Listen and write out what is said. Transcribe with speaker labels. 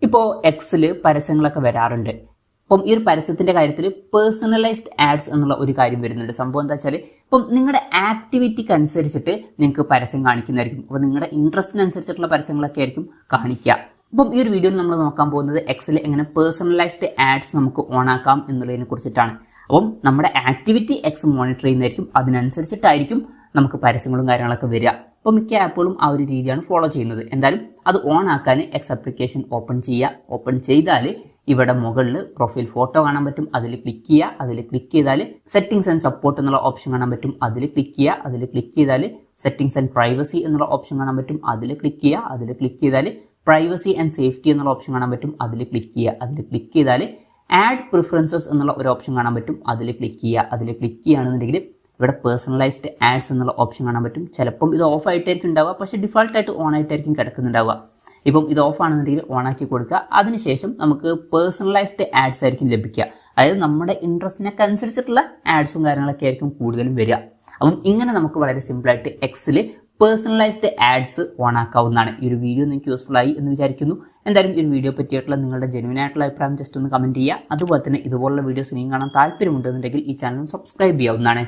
Speaker 1: ഇപ്പോൾ എക്സിൽ പരസ്യങ്ങളൊക്കെ വരാറുണ്ട്. അപ്പം ഈ ഒരു പരസ്യത്തിന്റെ കാര്യത്തിൽ പേഴ്സണലൈസ്ഡ് ആഡ്സ് എന്നുള്ള ഒരു കാര്യം വരുന്നുണ്ട്. സംഭവം എന്താ വെച്ചാൽ ഇപ്പം നിങ്ങളുടെ ആക്ടിവിറ്റിക്ക് അനുസരിച്ചിട്ട് നിങ്ങൾക്ക് പരസ്യം കാണിക്കുന്നതായിരിക്കും. അപ്പോൾ നിങ്ങളുടെ ഇൻട്രസ്റ്റിനനുസരിച്ചിട്ടുള്ള പരസ്യങ്ങളൊക്കെ ആയിരിക്കും കാണിക്കുക. അപ്പം ഈ ഒരു വീഡിയോയിൽ നമ്മൾ നോക്കാൻ പോകുന്നത് എക്സിൽ എങ്ങനെ പേഴ്സണലൈസ്ഡ് ആഡ്സ് നമുക്ക് ഓൺ ആക്കാം എന്നുള്ളതിനെ കുറിച്ചിട്ടാണ്. അപ്പം നമ്മുടെ ആക്ടിവിറ്റി എക്സ് മോണിറ്റർ ചെയ്യുന്നതായിരിക്കും, അതിനനുസരിച്ചിട്ടായിരിക്കും നമുക്ക് പരസ്യങ്ങളും കാര്യങ്ങളൊക്കെ വരിക. അപ്പോൾ മിക്ക ആപ്പുകളും ആ ഒരു രീതിയാണ് ഫോളോ ചെയ്യുന്നത്. എന്തായാലും അത് ഓൺ ആക്കാൻ എക്സ് ആപ്ലിക്കേഷൻ ഓപ്പൺ ചെയ്യുക. ഓപ്പൺ ചെയ്താൽ ഇവിടെ മുകളിൽ പ്രൊഫൈൽ ഫോട്ടോ കാണാൻ പറ്റും, അതിൽ ക്ലിക്ക് ചെയ്യുക. അതിൽ ക്ലിക്ക് ചെയ്താൽ സെറ്റിംഗ്സ് ആൻഡ് സപ്പോർട്ട് എന്നുള്ള ഓപ്ഷൻ കാണാൻ പറ്റും, അതിൽ ക്ലിക്ക് ചെയ്യുക. അതിൽ ക്ലിക്ക് ചെയ്താൽ സെറ്റിംഗ്സ് ആൻഡ് പ്രൈവസി എന്നുള്ള ഓപ്ഷൻ കാണാൻ പറ്റും, അതിൽ ക്ലിക്ക് ചെയ്യുക. അതിൽ ക്ലിക്ക് ചെയ്താൽ പ്രൈവസി ആൻഡ് സേഫ്റ്റി എന്നുള്ള ഓപ്ഷൻ കാണാൻ പറ്റും, അതിൽ ക്ലിക്ക് ചെയ്യുക. അതിൽ ക്ലിക്ക് ചെയ്താൽ ആഡ് പ്രിഫറൻസസ് എന്നുള്ള ഒരു ഓപ്ഷൻ കാണാൻ പറ്റും, അതിൽ ക്ലിക്ക് ചെയ്യുക. അതിൽ ക്ലിക്ക് ചെയ്യുകയാണെന്നുണ്ടെങ്കിൽ ഇവിടെ പേഴ്സണലൈസ്ഡ് ആഡ്സ് എന്നുള്ള ഓപ്ഷൻ കാണാൻ പറ്റും. ചിലപ്പം ഇത് ഓഫ് ആയിട്ടായിരിക്കും ഉണ്ടാവുക, പക്ഷേ ഡിഫോൾട്ടായിട്ട് ഓൺ ആയിട്ടായിരിക്കും കിടക്കുന്നുണ്ടാവുക. ഇപ്പം ഇത് ഓഫ് ആണെന്നുണ്ടെങ്കിൽ ഓൺ ആക്കി കൊടുക്കുക. അതിനുശേഷം നമുക്ക് പേഴ്സണലൈസ്ഡ് ആഡ്സ് ആയിരിക്കും ലഭിക്കുക. അതായത് നമ്മുടെ ഇൻട്രസ്റ്റിനൊക്കെ അനുസരിച്ചിട്ടുള്ള ആഡ്സും കാര്യങ്ങളൊക്കെ ആയിരിക്കും കൂടുതലും വരിക. അപ്പം ഇങ്ങനെ നമുക്ക് വളരെ സിമ്പിളായിട്ട് എക്സിൽ പേഴ്സണലൈസ്ഡ് ആഡ്സ് ഓൺ ആക്കാവുന്നതാണ്. ഈ ഒരു വീഡിയോ നിങ്ങൾക്ക് യൂസ്ഫുൾ ആയി എന്ന് വിചാരിക്കുന്നു. എന്തായാലും ഈ ഒരു വീഡിയോ പറ്റിയിട്ടുള്ള നിങ്ങളുടെ ജെന്യുവൻ ആയിട്ടുള്ള അഭിപ്രായം ജസ്റ്റ് ഒന്ന് കമൻറ്റ് ചെയ്യുക. അതുപോലെ തന്നെ ഇതുപോലുള്ള വീഡിയോസ് ഇനിയും കാണാൻ താല്പര്യമുണ്ടെന്നുണ്ടെങ്കിൽ ഈ ചാനൽ സബ്സ്ക്രൈബ് ചെയ്യാവുന്നതാണ്.